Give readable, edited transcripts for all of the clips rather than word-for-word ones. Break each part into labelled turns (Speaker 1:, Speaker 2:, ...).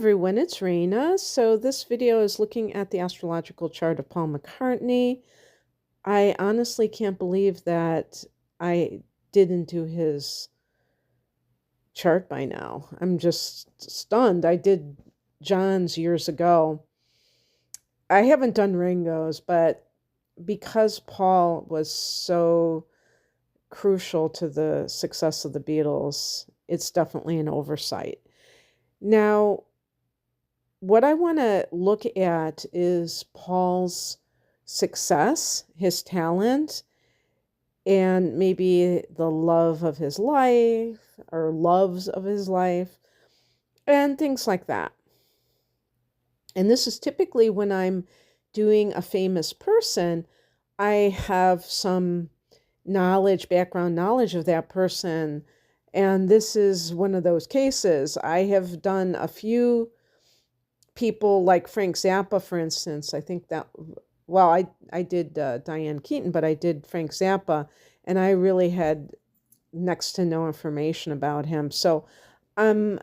Speaker 1: everyone, it's Raina. So this video is looking at the astrological chart of Paul McCartney. I honestly can't believe that I didn't do his chart by now. I'm just stunned. I did John's years ago. I haven't done Ringo's, but because Paul was so crucial to the success of the Beatles, it's definitely an oversight. Now, what I want to look at is Paul's success, his talent, and maybe the love of his life or loves of his life, and things like that. And this is typically when I'm doing a famous person, I have some background knowledge of that person. And this is one of those cases. I have done a few people like Frank Zappa, for instance. I think that, well, I did Diane Keaton, but I did Frank Zappa, and I really had next to no information about him. So I'm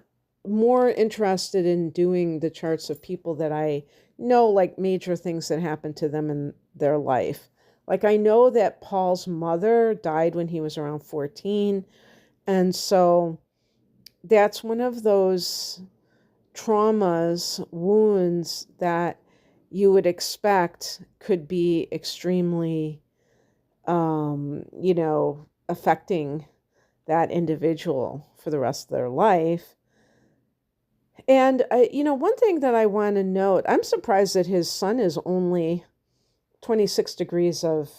Speaker 1: more interested in doing the charts of people that I know, like major things that happened to them in their life. Like I know that Paul's mother died when he was around 14. And so that's one of those traumas, wounds that you would expect could be extremely, affecting that individual for the rest of their life. And, one thing that I want to note, I'm surprised that his sun is only 26 degrees of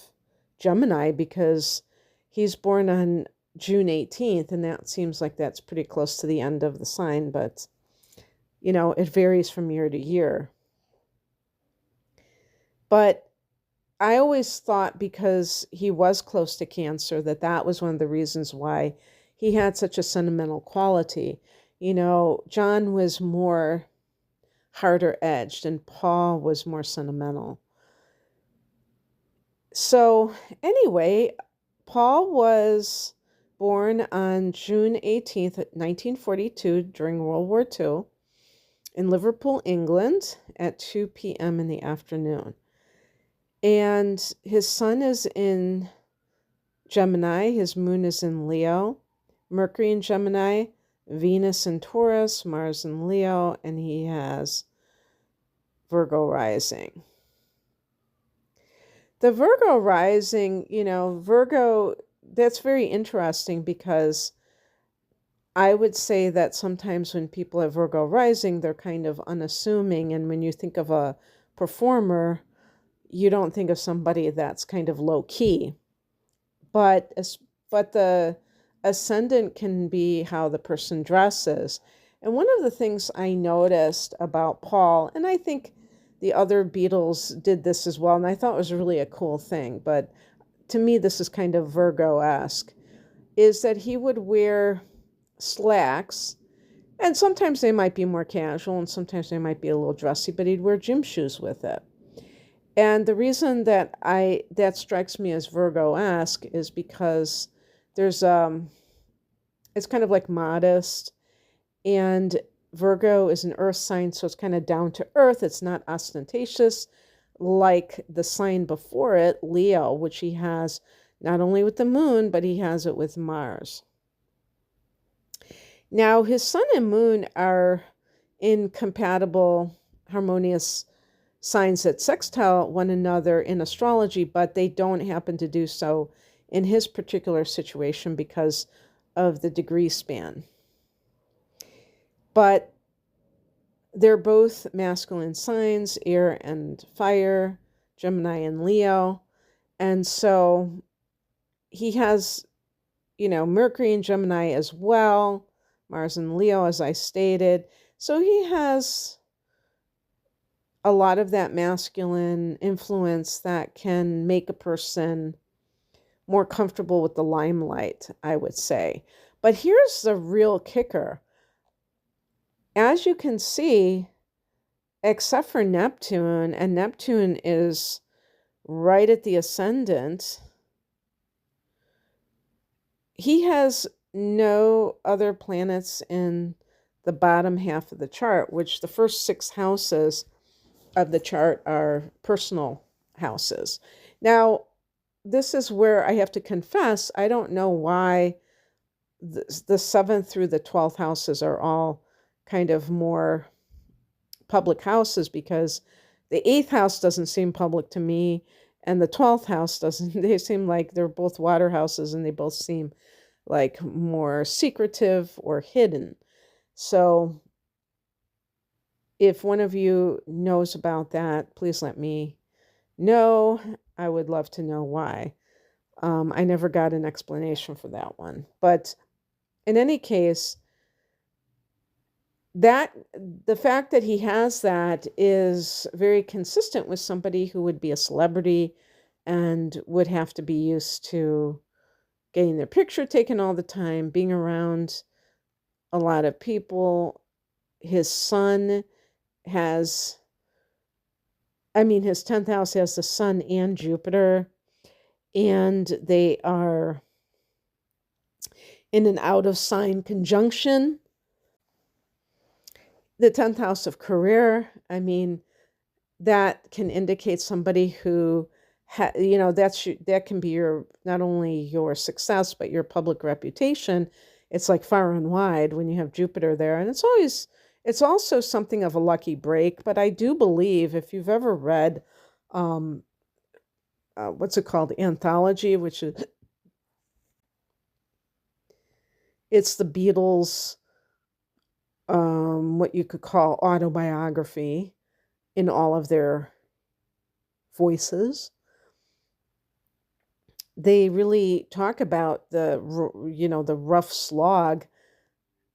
Speaker 1: Gemini because he's born on June 18th, and that seems like that's pretty close to the end of the sign, but it varies from year to year. But I always thought because he was close to Cancer that was one of the reasons why he had such a sentimental quality. John was more harder edged and Paul was more sentimental. So anyway, Paul was born on June 18th, 1942 during World War II. In Liverpool, England at 2 p.m. in the afternoon. And his sun is in Gemini, his moon is in Leo, Mercury in Gemini, Venus in Taurus, Mars in Leo, and he has Virgo rising. The Virgo rising, Virgo, that's very interesting because I would say that sometimes when people have Virgo rising, they're kind of unassuming. And when you think of a performer, you don't think of somebody that's kind of low key. But the ascendant can be how the person dresses. And one of the things I noticed about Paul, and I think the other Beatles did this as well, and I thought it was really a cool thing, but to me this is kind of Virgo-esque, is that he would wear slacks, and sometimes they might be more casual and sometimes they might be a little dressy, but he'd wear gym shoes with it. And the reason that strikes me as Virgo-esque is because there's it's kind of like modest, and Virgo is an earth sign, so it's kind of down to earth. It's not ostentatious like the sign before it, Leo, which he has not only with the moon, but he has it with Mars. Now, his sun and moon are incompatible, harmonious signs that sextile one another in astrology, but they don't happen to do so in his particular situation because of the degree span. But they're both masculine signs, air and fire, Gemini and Leo. And so he has, Mercury in Gemini as well, Mars and Leo, as I stated. So he has a lot of that masculine influence that can make a person more comfortable with the limelight, I would say. But here's the real kicker. As you can see, except for Neptune, and Neptune is right at the ascendant, he has no other planets in the bottom half of the chart, which the first 6 houses of the chart are personal houses. Now, this is where I have to confess, I don't know why the 7th through the 12th houses are all kind of more public houses, because the 8th house doesn't seem public to me, and the 12th house doesn't. They seem like they're both water houses, and they both seem like more secretive or hidden. So if one of you knows about that, please let me know. I would love to know why. I never got an explanation for that one. But in any case, that the fact that he has that is very consistent with somebody who would be a celebrity and would have to be used to getting their picture taken all the time, being around a lot of people. His son has, his 10th house has the sun and Jupiter, and they are in an out of sign conjunction. The 10th house of career, that can indicate somebody who, that can be your, not only your success, but your public reputation. It's like far and wide when you have Jupiter there. And it's also something of a lucky break. But I do believe, if you've ever read, what's it called? Anthology, which is, it's the Beatles, what you could call autobiography in all of their voices. They really talk about the rough slog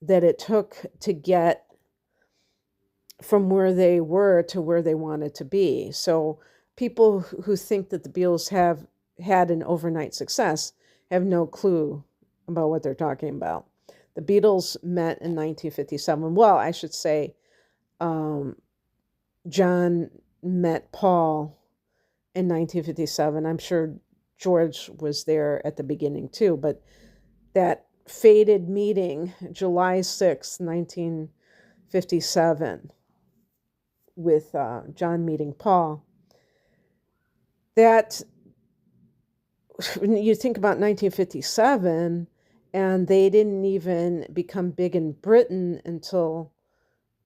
Speaker 1: that it took to get from where they were to where they wanted to be. So people who think that the Beatles have had an overnight success have no clue about what they're talking about. The Beatles met in 1957. Well, I should say, John met Paul in 1957. I'm sure George was there at the beginning too, but that fated meeting, July 6th, 1957, with John meeting Paul, that, when you think about 1957, and they didn't even become big in Britain until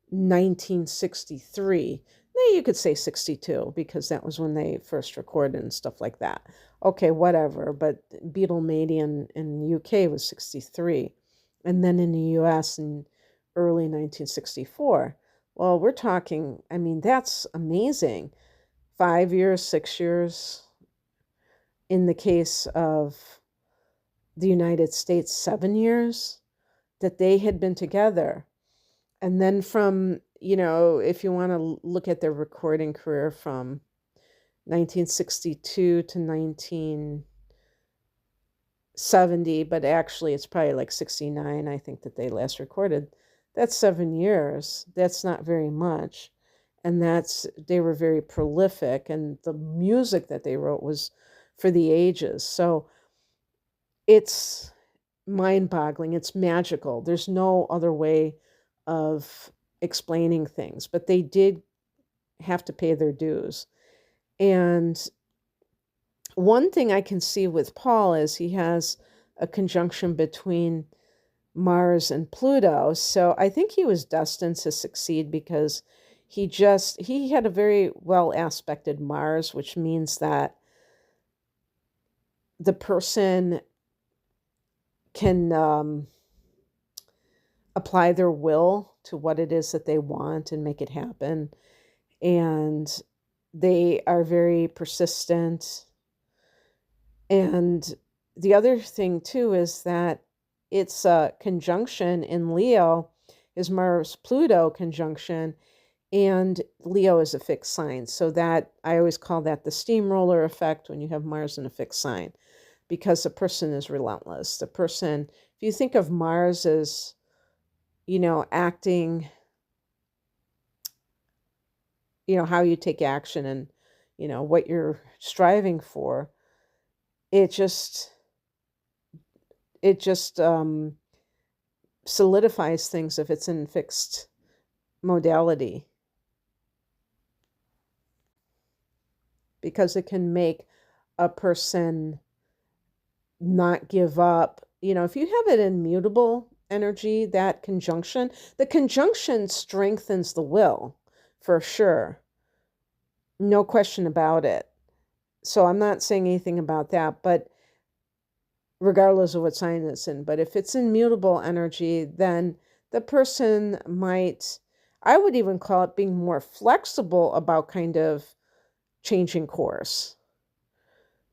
Speaker 1: 1963. Now you could say 62, because that was when they first recorded and stuff like that. Okay, whatever. But Beatlemania in the UK was 63. And then in the US in early 1964. Well, we're talking, that's amazing. 5 years, 6 years. In the case of the United States, 7 years that they had been together. And then from, if you want to look at their recording career from 1962 to 1970, but actually it's probably like 69, I think, that they last recorded. That's 7 years. That's not very much. And they were very prolific, and the music that they wrote was for the ages. So it's mind-boggling. It's magical. There's no other way of explaining things, but they did have to pay their dues. And one thing I can see with Paul is he has a conjunction between Mars and Pluto. So I think he was destined to succeed, because he had a very well aspected Mars, which means that the person can apply their will to what it is that they want and make it happen. And they are very persistent. And the other thing too is that it's a conjunction in Leo, is Mars-Pluto conjunction, and Leo is a fixed sign. So that, I always call that the steamroller effect when you have Mars in a fixed sign, because the person is relentless. The person, if you think of Mars as, acting, how you take action and, what you're striving for, it just solidifies things if it's in fixed modality, because it can make a person not give up. If you have it in mutable energy, the conjunction strengthens the will for sure. No question about it. So I'm not saying anything about that, but regardless of what sign it's in, but if it's in mutable energy, then the person might, I would even call it being more flexible about kind of changing course.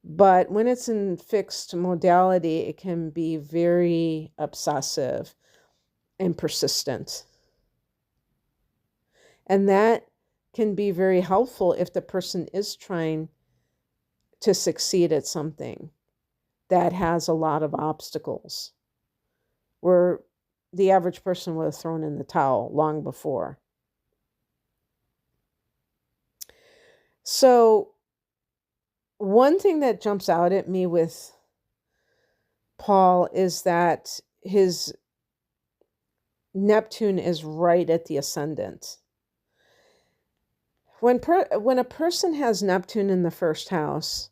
Speaker 1: But when it's in fixed modality, it can be very obsessive and persistent. And that can be very helpful if the person is trying to succeed at something that has a lot of obstacles, where the average person would have thrown in the towel long before. So one thing that jumps out at me with Paul is that his Neptune is right at the ascendant. When a person has Neptune in the first house,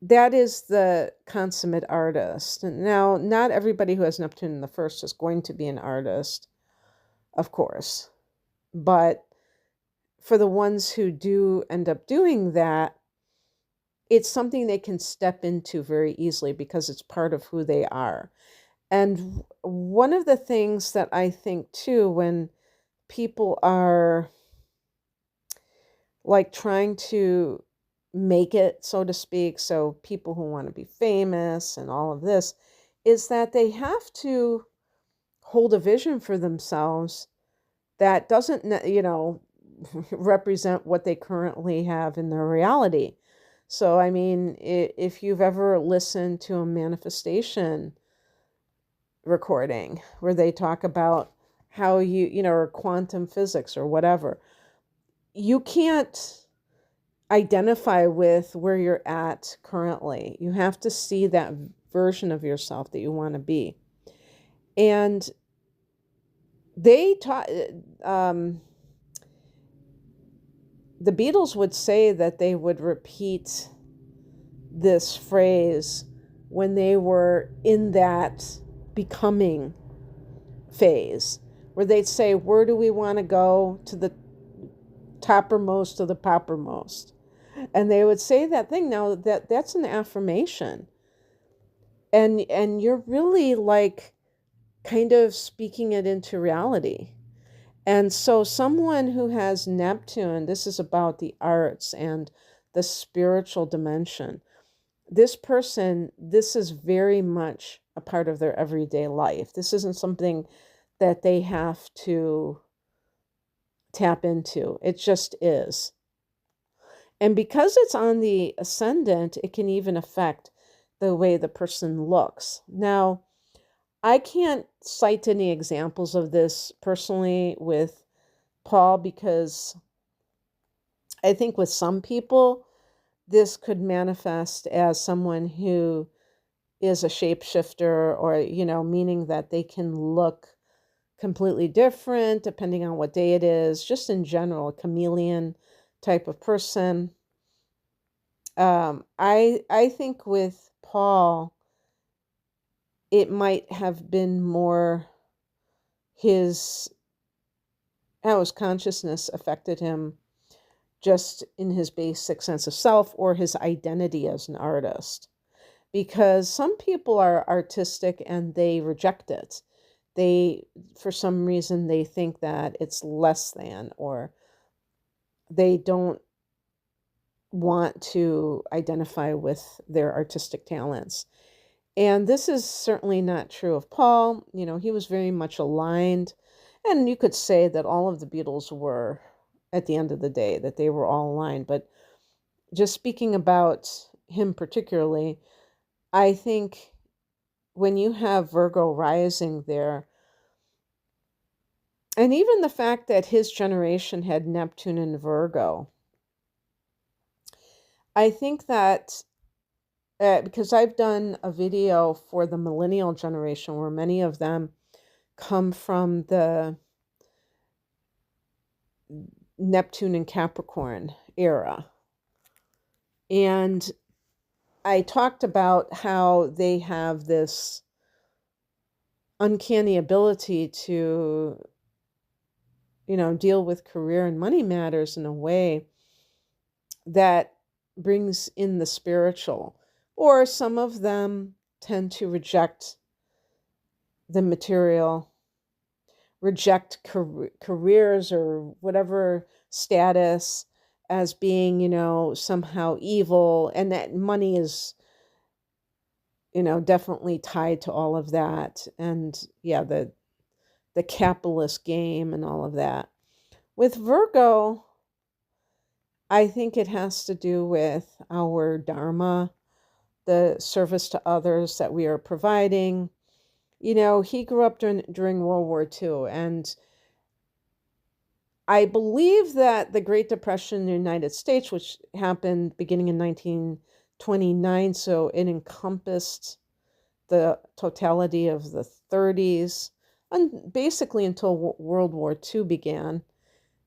Speaker 1: that is the consummate artist. Now, not everybody who has Neptune in the first is going to be an artist, of course. But for the ones who do end up doing that, it's something they can step into very easily because it's part of who they are. And one of the things that I think too, when people are like trying to make it, so to speak, so people who want to be famous and all of this, is that they have to hold a vision for themselves that doesn't, represent what they currently have in their reality. So, I mean, if you've ever listened to a manifestation recording where they talk about how or quantum physics or whatever, you can't identify with where you're at currently. You have to see that version of yourself that you want to be. And they taught, the Beatles would say that they would repeat this phrase when they were in that becoming phase, where they'd say, where do we want to go? To the toppermost of the poppermost. And they would say that thing. Now that's an affirmation. And you're really like kind of speaking it into reality. And so someone who has Neptune, this is about the arts and the spiritual dimension. This person, this is very much a part of their everyday life. This isn't something that they have to tap into. It just is. And because it's on the ascendant, it can even affect the way the person looks. Now, I can't cite any examples of this personally with Paul, because I think with some people, this could manifest as someone who is a shapeshifter, or, meaning that they can look completely different depending on what day it is, just in general, a chameleon type of person. I think with Paul, it might have been more his consciousness affected him just in his basic sense of self or his identity as an artist. Because some people are artistic and they reject it. For some reason, they think that it's less than, or they don't want to identify with their artistic talents. And this is certainly not true of Paul. He was very much aligned. And you could say that all of the Beatles were, at the end of the day, that they were all aligned. But just speaking about him particularly, I think when you have Virgo rising there, and even the fact that his generation had Neptune in Virgo, I think that because I've done a video for the millennial generation where many of them come from the Neptune and Capricorn era. And I talked about how they have this uncanny ability to, deal with career and money matters in a way that brings in the spiritual. Or some of them tend to reject the material, reject careers or whatever status as being, somehow evil. And that money is, definitely tied to all of that. And yeah, the capitalist game and all of that. With Virgo, I think it has to do with our dharma, the service to others that we are providing. He grew up during World War II, and I believe that the Great Depression in the United States, which happened beginning in 1929, so it encompassed the totality of the 30s, and basically until World War II began.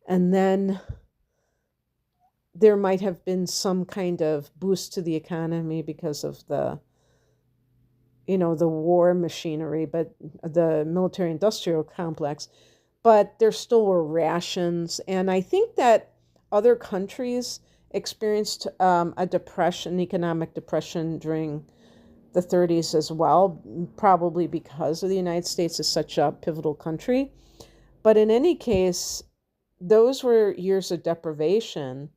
Speaker 1: And then there might have been some kind of boost to the economy because of the war machinery, but the military industrial complex. But there still were rations. And I think that other countries experienced a depression, economic depression during the 30s as well, probably because of the United States is such a pivotal country. But in any case, those were years of deprivation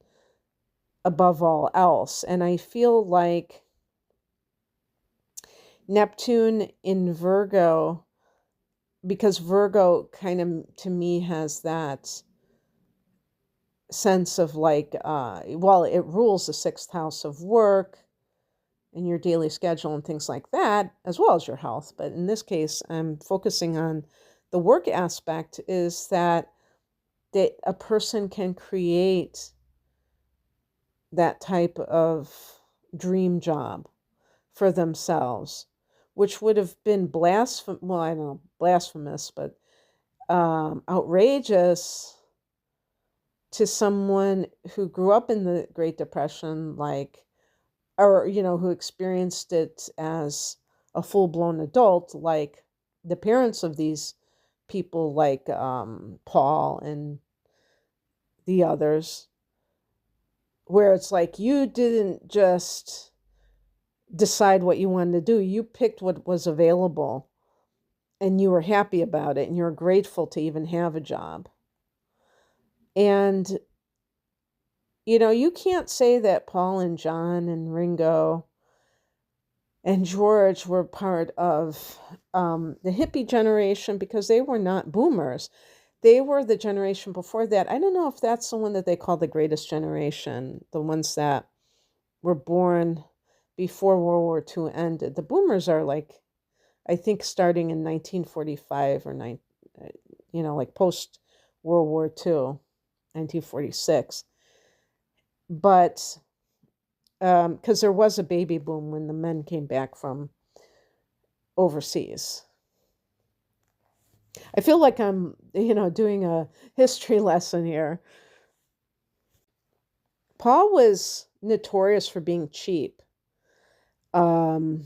Speaker 1: above all else. And I feel like Neptune in Virgo, because Virgo kind of to me has that sense of like, it rules the sixth house of work and your daily schedule and things like that, as well as your health. But in this case, I'm focusing on the work aspect, is that a person can create that type of dream job for themselves, which would have been blasphemous, but outrageous to someone who grew up in the Great Depression, who experienced it as a full-blown adult, like the parents of these people, like Paul and the others, where it's like you didn't just decide what you wanted to do. You picked what was available and you were happy about it and you're grateful to even have a job. And, you can't say that Paul and John and Ringo and George were part of the hippie generation, because they were not boomers. They were the generation before that. I don't know if that's the one that they call the greatest generation, the ones that were born before World War II ended. The boomers are like, I think, starting in 1945 or like post World War II, 1946. But because there was a baby boom when the men came back from overseas. I feel like I'm, doing a history lesson here. Paul was notorious for being cheap. And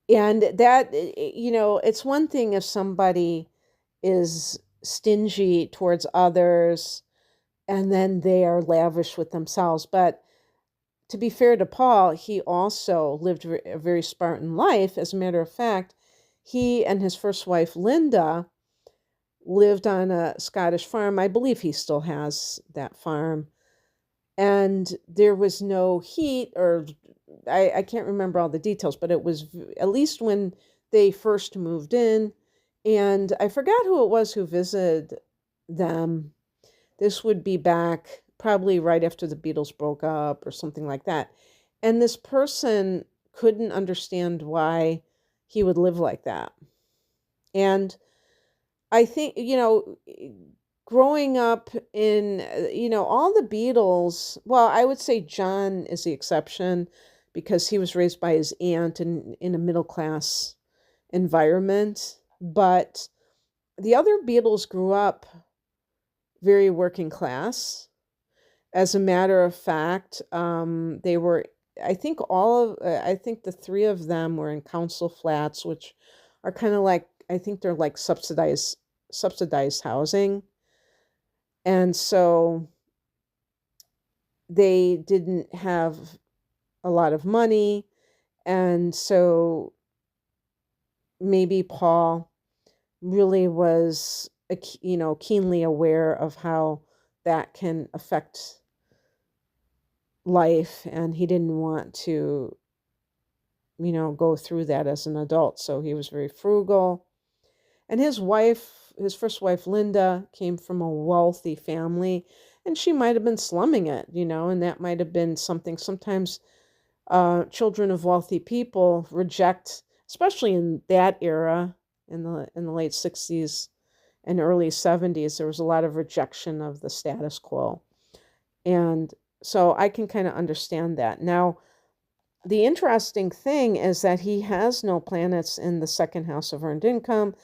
Speaker 1: that, it's one thing if somebody is stingy towards others and then they are lavish with themselves. But to be fair to Paul, he also lived a very Spartan life. As a matter of fact, he and his first wife, Linda, lived on a Scottish farm. I believe he still has that farm. And there was no heat, or I can't remember all the details, but it was at least when they first moved in. And I forgot who it was who visited them. This would be back probably right after the Beatles broke up or something like that. And this person couldn't understand why he would live like that. And I think, growing up in, all the Beatles, well, I would say John is the exception because he was raised by his aunt in a middle class environment. But the other Beatles grew up very working class. As a matter of fact, they were, I think the three of them were in council flats, which are kind of like, I think they're like subsidized housing. And so they didn't have a lot of money. And so maybe Paul really was, keenly aware of how that can affect life. And he didn't want to, go through that as an adult. So he was very frugal. And his first wife, Linda, came from a wealthy family, and she might have been slumming it, and that might have been something. Sometimes children of wealthy people reject, especially in that era, in the late 60s and early 70s, there was a lot of rejection of the status quo. And so I can kind of understand that. Now, the interesting thing is that he has no planets in the second house of earned income,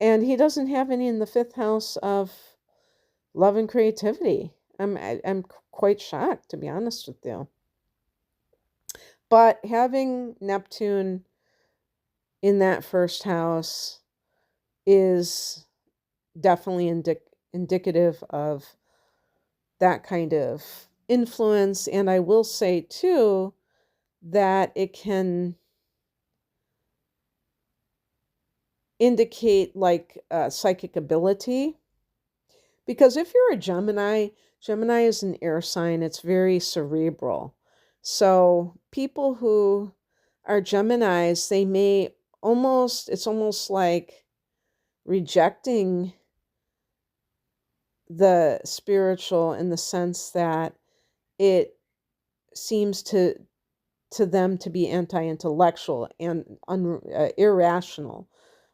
Speaker 1: and he doesn't have any in the fifth house of love and creativity. I'm quite shocked, to be honest with you. But having Neptune in that first house is definitely indicative of that kind of influence. And I will say, too, that it can indicate like psychic ability. Because if you're a Gemini is an air sign, it's very cerebral. So people who are Geminis, they may it's almost like rejecting the spiritual in the sense that it seems to them to be anti-intellectual and irrational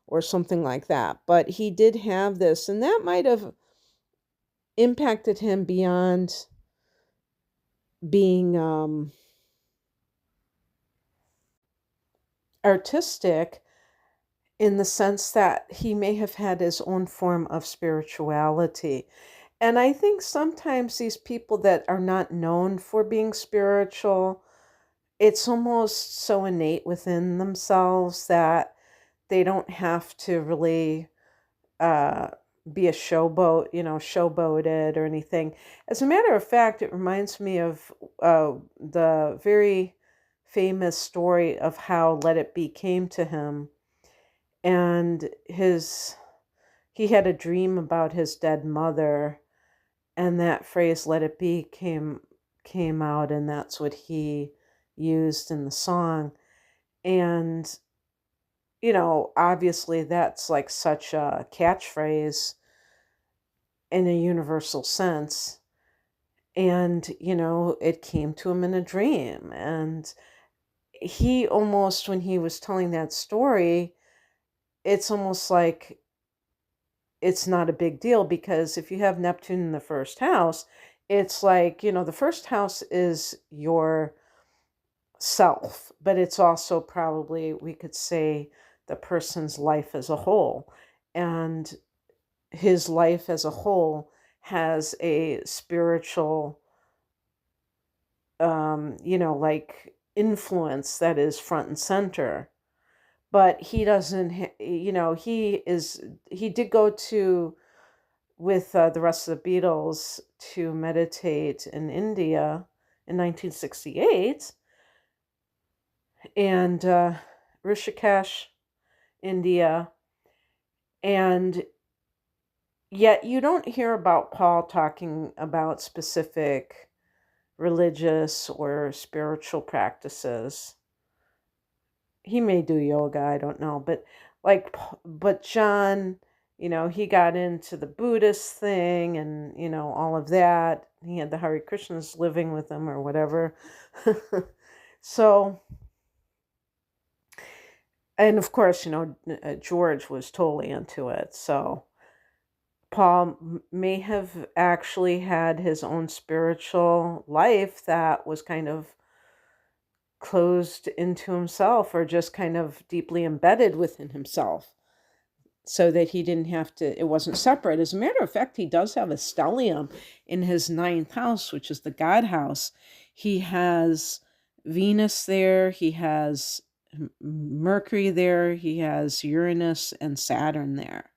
Speaker 1: or something like that. But he did have this, and that might have impacted him beyond being artistic, in the sense that he may have had his own form of spirituality. And I think sometimes these people that are not known for being spiritual, it's almost so innate within themselves that they don't have to really uh, be a showboated or anything. As a matter of fact, it reminds me of the very famous story of how Let It Be came to him. And he had a dream about his dead mother, and that phrase "Let It Be" came out, and that's what he used in the song. And obviously that's like such a catchphrase in a universal sense. And it came to him in a dream, and he almost, when he was telling that story, it's almost like it's not a big deal, because if you have Neptune in the first house, it's like, the first house is your self, but it's also probably, we could say, the person's life as a whole. And his life as a whole has a spiritual, like influence that is front and center. But he doesn't, he did go to, with the rest of the Beatles, to meditate in India in 1968, and Rishikesh, India. And yet you don't hear about Paul talking about specific religious or spiritual practices. He may do yoga, I don't know, but John, he got into the Buddhist thing, and all of that. He had the Hare Krishnas living with him or whatever. So, and of course, George was totally into it. So Paul may have actually had his own spiritual life that was kind of closed into himself, or just kind of deeply embedded within himself, so that he didn't have to, it wasn't separate. As a matter of fact, he does have a stellium in his ninth house, which is the God house. He has Venus there, he has Mercury there, he has Uranus and Saturn there.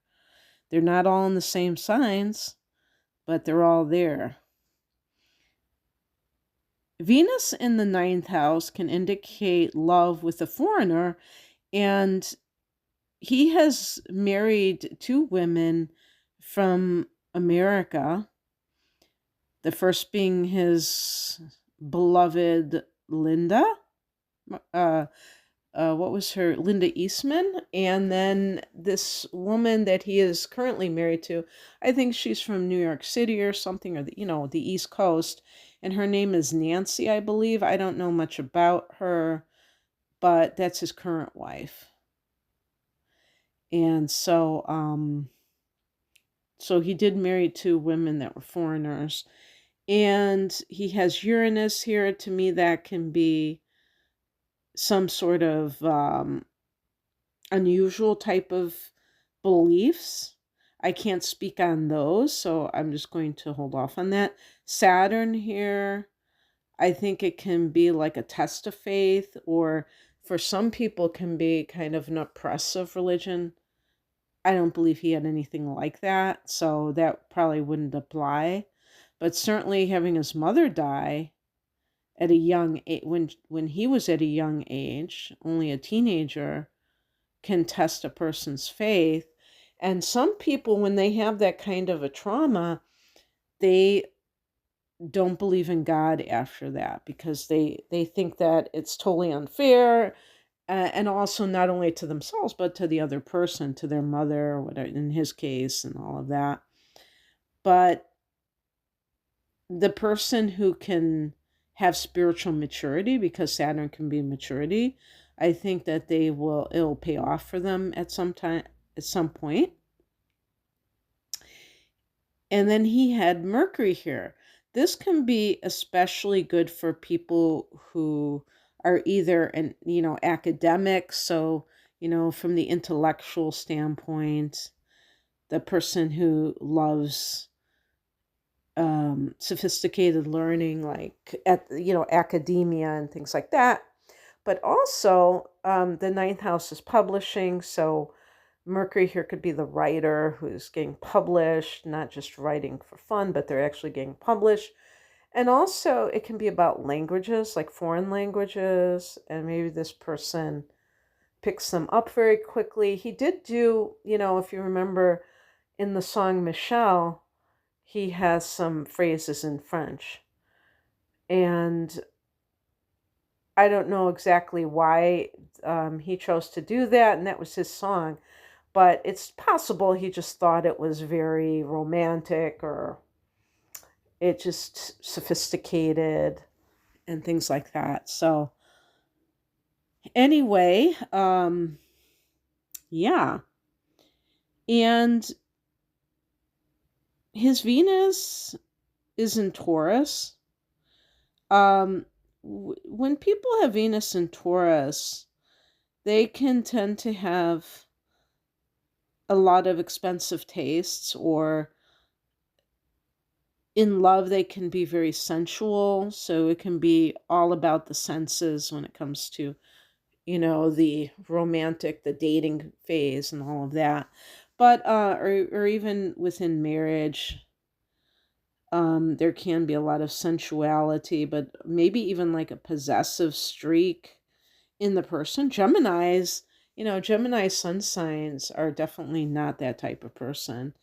Speaker 1: They're not all in the same signs, but they're all there. Venus in the ninth house can indicate love with a foreigner, and he has married two women from America, the first being his beloved Linda. What was her? Linda Eastman. And then this woman that he is currently married to, I think she's from New York City or something, or the East Coast. And her name is Nancy, I believe. I don't know much about her, but that's his current wife. And so he did marry two women that were foreigners. And he has Uranus here. To me, that can be some sort of unusual type of beliefs. I can't speak on those, so I'm just going to hold off on that. Saturn here, I think it can be like a test of faith, or for some people can be kind of an oppressive religion. I don't believe he had anything like that, so that probably wouldn't apply. But certainly having his mother die at a young age, when he was at a young age, only a teenager, can test a person's faith. And some people, when they have that kind of a trauma, they don't believe in God after that, because they think that it's totally unfair, and also not only to themselves but to the other person, to their mother or whatever in his case, and all of that. But the person who can have spiritual maturity, because Saturn can be maturity, I think that it'll pay off for them at some time, at some point. And then he had Mercury here. This can be especially good for people who are either academics, so from the intellectual standpoint, the person who loves sophisticated learning, like academia and things like that. But also, the ninth house is publishing, so Mercury here could be the writer who's getting published, not just writing for fun, but they're actually getting published. And also, it can be about languages, like foreign languages, and maybe this person picks them up very quickly. He did do, if you remember in the song Michelle, he has some phrases in French. And I don't know exactly why he chose to do that, and that was his song. But it's possible he just thought it was very romantic, or it just sophisticated and things like that. So anyway, yeah. And his Venus is in Taurus. When people have Venus in Taurus, they can tend to have a lot of expensive tastes, or in love they can be very sensual, so it can be all about the senses when it comes to the romantic, the dating phase and all of that. But or even within marriage, there can be a lot of sensuality, but maybe even like a possessive streak in the person. Gemini sun signs are definitely not that type of person,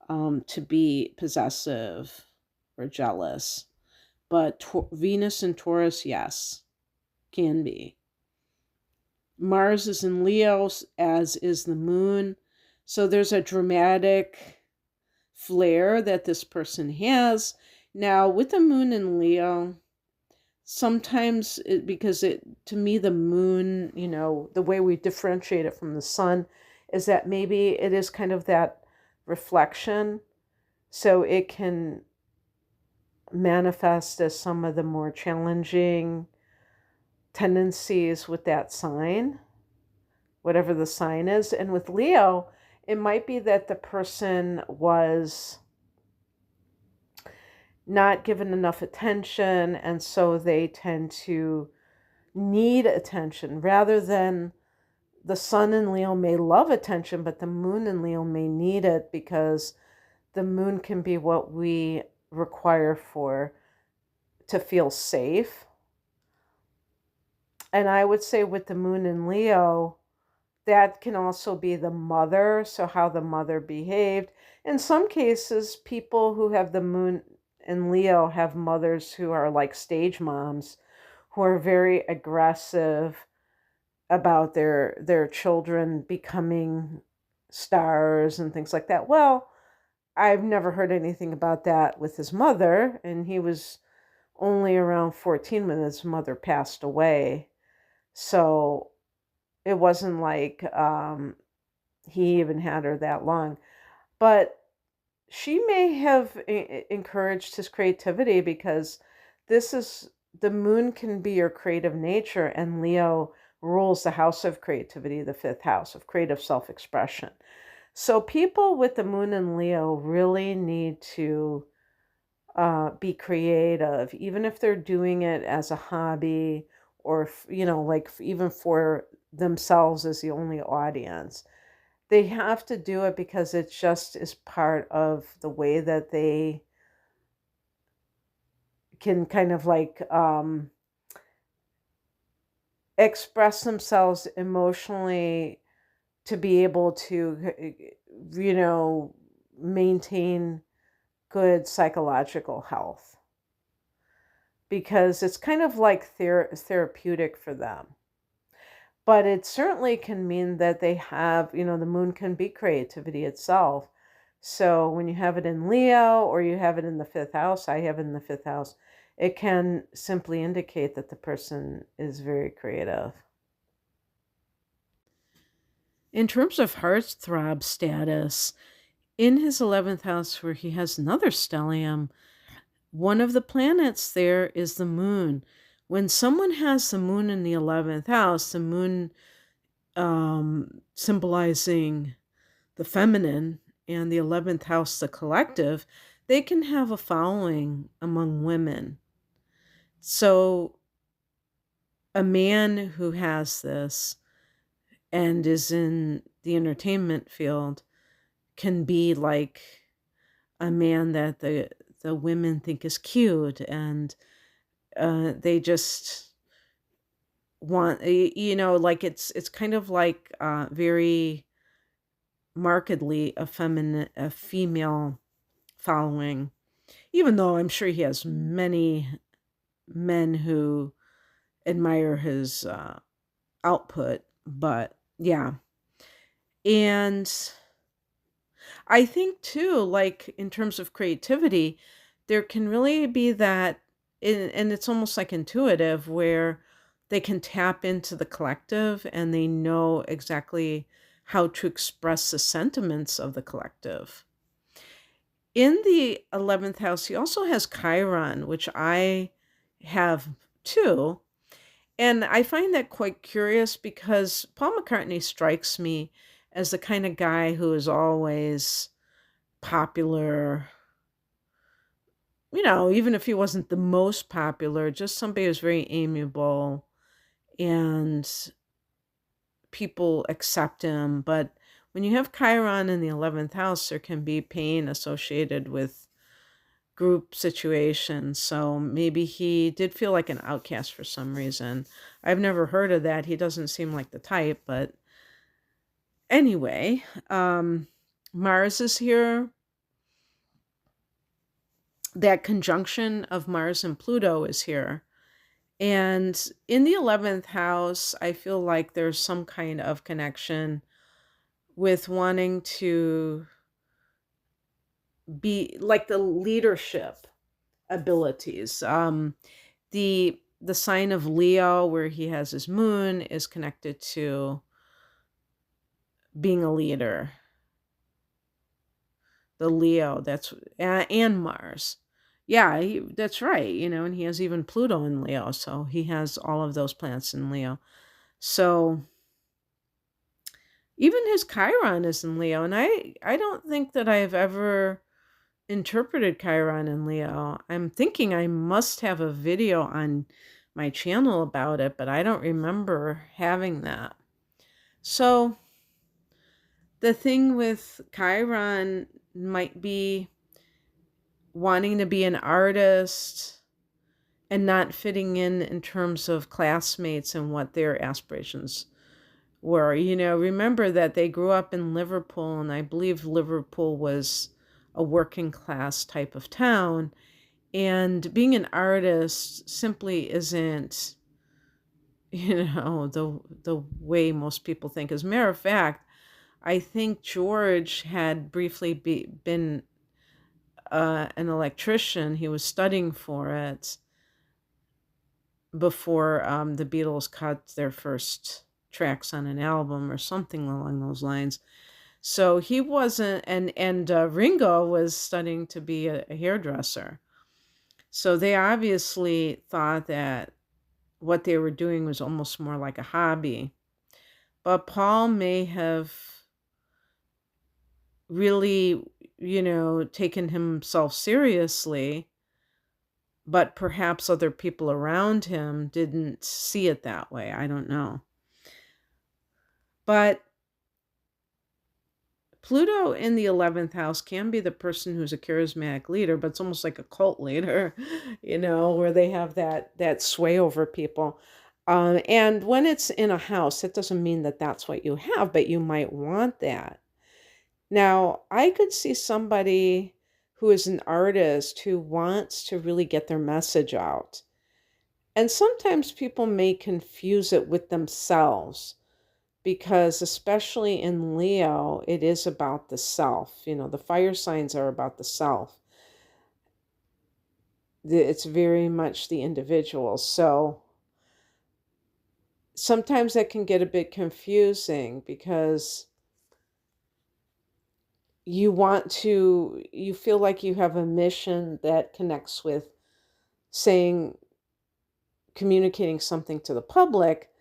Speaker 1: to be possessive or jealous. But Venus and Taurus, yes, can be. Mars is in Leo, as is the moon. So there's a dramatic flair that this person has. Now, with the moon in Leo, sometimes to me, the moon, the way we differentiate it from the sun is that maybe it is kind of that reflection, so it can manifest as some of the more challenging tendencies with that sign, whatever the sign is. And with Leo, it might be that the person was not given enough attention, and so they tend to need attention rather than the sun in Leo may love attention, but the moon in Leo may need it because the moon can be what we require to feel safe. And I would say with the moon in Leo, that can also be the mother, so how the mother behaved. In some cases, people who have the moon in Leo have mothers who are like stage moms, who are very aggressive about their children becoming stars and things like that. Well, I've never heard anything about that with his mother, and he was only around 14 when his mother passed away. So it wasn't like he even had her that long. But she may have encouraged his creativity because the moon can be your creative nature, and Leo rules the house of creativity, the fifth house of creative self-expression. So people with the moon in Leo really need to be creative, even if they're doing it as a hobby or, like even for themselves as the only audience. They have to do it because it just is part of the way that they can kind of like express themselves emotionally to be able to, maintain good psychological health, because it's kind of like therapeutic for them. But it certainly can mean that they have, the moon can be creativity itself. So when you have it in Leo or you have it in the fifth house, I have it in the fifth house, it can simply indicate that the person is very creative. In terms of heartthrob status, in his 11th house, where he has another stellium, one of the planets there is the moon. When someone has the moon in the 11th house, the moon symbolizing the feminine and the 11th house, the collective, they can have a following among women. So a man who has this and is in the entertainment field can be like a man that the women think is cute, and they just want, like it's kind of like very markedly a female following, even though I'm sure he has many men who admire his output. But yeah. And I think too, like in terms of creativity, there can really be that, and it's almost like intuitive, where they can tap into the collective and they know exactly how to express the sentiments of the collective. In the 11th house, he also has Chiron, which I have too. And I find that quite curious because Paul McCartney strikes me as the kind of guy who is always popular, even if he wasn't the most popular, just somebody who's very amiable and people accept him. But when you have Chiron in the 11th house, there can be pain associated with group situations. So maybe he did feel like an outcast for some reason. I've never heard of that. He doesn't seem like the type, but anyway, Mars is here. That conjunction of Mars and Pluto is here. And in the 11th house, I feel like there's some kind of connection with wanting to be like the leadership abilities. The sign of Leo, where he has his moon, is connected to being a leader. the Leo. And Mars. Yeah, that's right. And he has even Pluto in Leo, so he has all of those planets in Leo. So even his Chiron is in Leo, and I don't think that I've ever interpreted Chiron in Leo. I'm thinking I must have a video on my channel about it, but I don't remember having that. So the thing with Chiron might be wanting to be an artist and not fitting in terms of classmates and what their aspirations were. Remember that they grew up in Liverpool, and I believe Liverpool was a working class type of town. And being an artist simply isn't, the way most people think. As a matter of fact, I think George had briefly been an electrician. He was studying for it before the Beatles cut their first tracks on an album or something along those lines. So he wasn't, and Ringo was studying to be a hairdresser. So they obviously thought that what they were doing was almost more like a hobby. But Paul may have really, taken himself seriously, but perhaps other people around him didn't see it that way. I don't know. But Pluto in the 11th house can be the person who's a charismatic leader, but it's almost like a cult leader, where they have that sway over people. And when it's in a house, it doesn't mean that that's what you have, but you might want that. Now, I could see somebody who is an artist who wants to really get their message out. And sometimes people may confuse it with themselves, because especially in Leo, it is about the self. The fire signs are about the self. It's very much the individual. So sometimes that can get a bit confusing, because you feel like you have a mission that connects with communicating something to the public,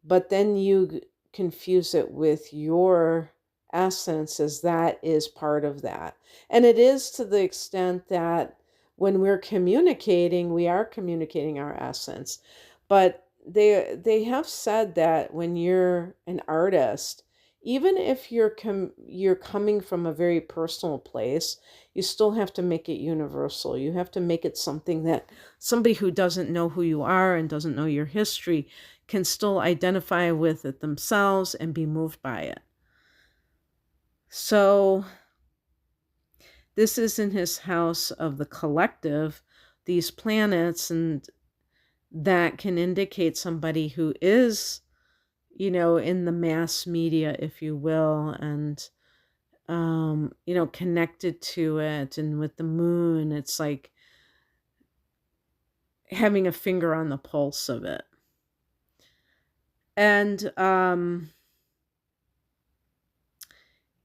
Speaker 1: but then you confuse it with your essence, as that is part of that. And it is, to the extent that when we're communicating, we are communicating our essence. But they have said that when you're an artist, even if you're coming from a very personal place, you still have to make it universal. You have to make it something that somebody who doesn't know who you are and doesn't know your history can still identify with it themselves and be moved by it. So this is in his house of the collective, these planets, and that can indicate somebody who is, in the mass media, if you will, and, connected to it. And with the moon, it's like having a finger on the pulse of it. And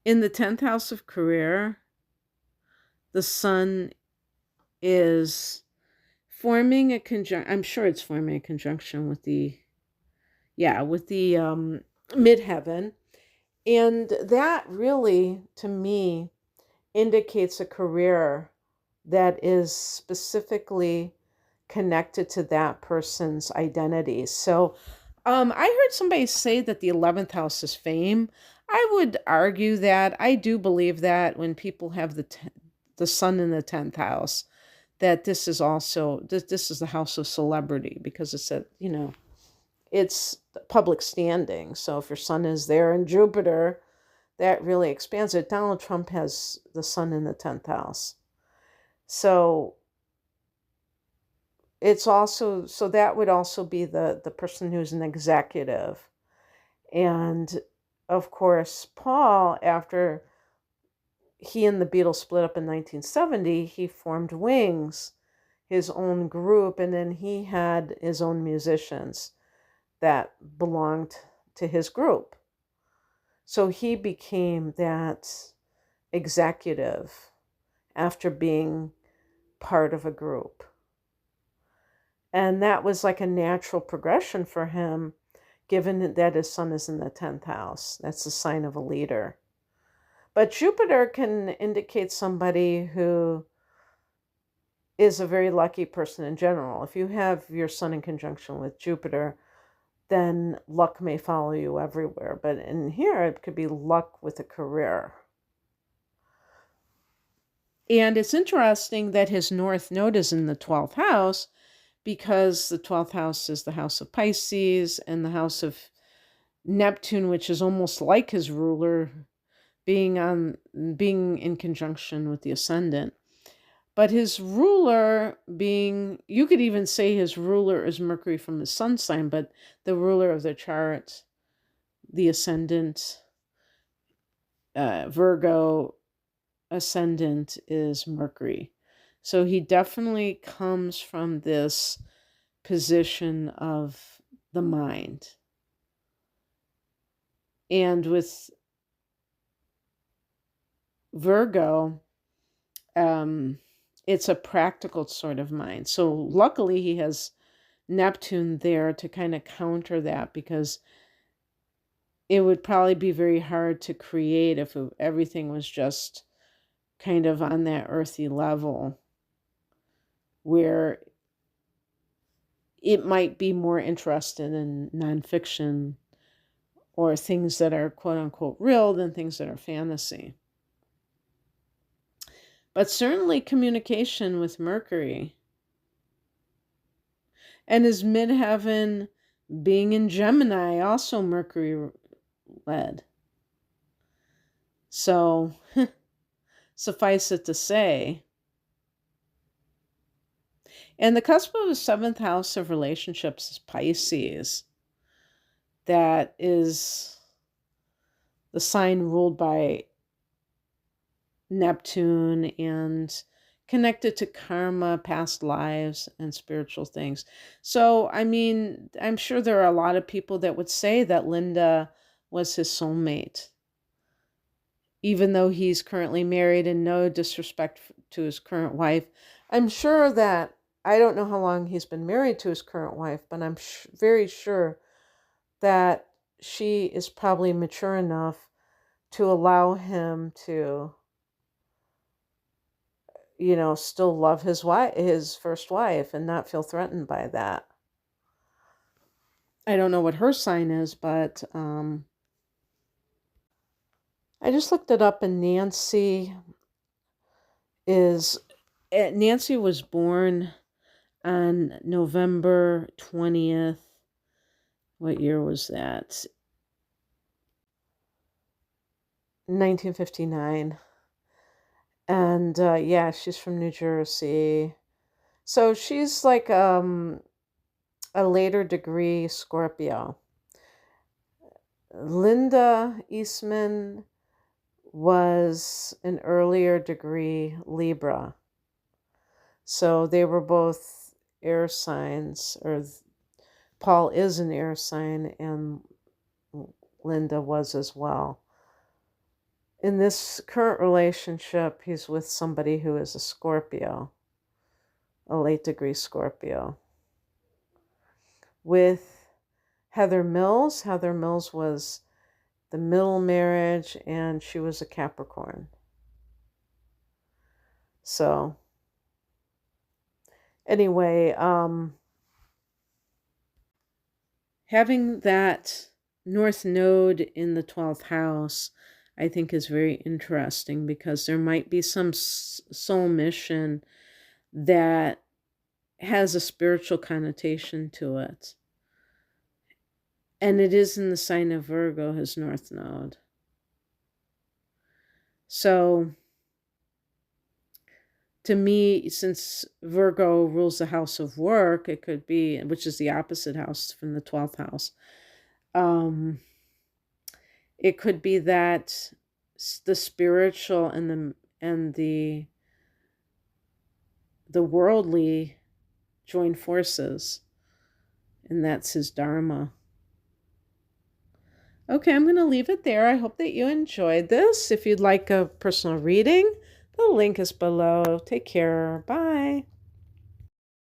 Speaker 1: in the 10th house of career, the sun is forming a conjunction. I'm sure it's forming a conjunction with the midheaven. And that really, to me, indicates a career that is specifically connected to that person's identity. So I heard somebody say that the 11th house is fame. I would argue that I do believe that when people have the sun in the 10th house, that this is also, this is the house of celebrity, because it's it's public standing. So if your sun is there in Jupiter, that really expands it. Donald Trump has the sun in the 10th house. So it's also, so that would also be the person who's an executive. And of course, Paul, after he and the Beatles split up in 1970, he formed Wings, his own group, and then he had his own musicians that belonged to his group. So he became that executive after being part of a group. And that was like a natural progression for him, given that his sun is in the 10th house. That's a sign of a leader. But Jupiter can indicate somebody who is a very lucky person in general. If you have your sun in conjunction with Jupiter, then luck may follow you everywhere. But in here, it could be luck with a career. And it's interesting that his North Node is in the 12th house, because the 12th house is the house of Pisces and the house of Neptune, which is almost like his ruler, being in conjunction with the ascendant. But his ruler being, you could even say his ruler is Mercury from his sun sign, but the ruler of the chart, the ascendant, Virgo ascendant, is Mercury. So he definitely comes from this position of the mind. And with Virgo, it's a practical sort of mind. So luckily he has Neptune there to kind of counter that, because it would probably be very hard to create if everything was just kind of on that earthy level, where it might be more interested in nonfiction or things that are quote unquote real than things that are fantasy. But certainly communication with Mercury. And his midheaven being in Gemini, also Mercury led. So suffice it to say. And the cusp of the 7th house of relationships is Pisces. That is the sign ruled by Neptune and connected to karma, past lives, and spiritual things. So, I mean, I'm sure there are a lot of people that would say that Linda was his soulmate, even though he's currently married, and no disrespect to his current wife. I'm sure that, I don't know how long he's been married to his current wife, but I'm very sure that she is probably mature enough to allow him to, still love his wife, his first wife, and not feel threatened by that. I don't know what her sign is, but I just looked it up, and Nancy was born on November 20th. What year was that? 1959. And yeah, she's from New Jersey. So she's like a later degree Scorpio. Linda Eastman was an earlier degree Libra. So they were both air signs, or Paul is an air sign, and Linda was as well. In this current relationship, he's with somebody who is a Scorpio, a late degree Scorpio. With Heather Mills was the middle marriage, and she was a Capricorn. So anyway, having that North Node in the 12th house, I think, is very interesting, because there might be some soul mission that has a spiritual connotation to it. And it is in the sign of Virgo, his North Node. So, to me, since Virgo rules the house of work, it could be, which is the opposite house from the 12th house, it could be that the spiritual and the worldly join forces, and that's his dharma. Okay, I'm going to leave it there. I hope that you enjoyed this. If you'd like a personal reading, the link is below. Take care. Bye.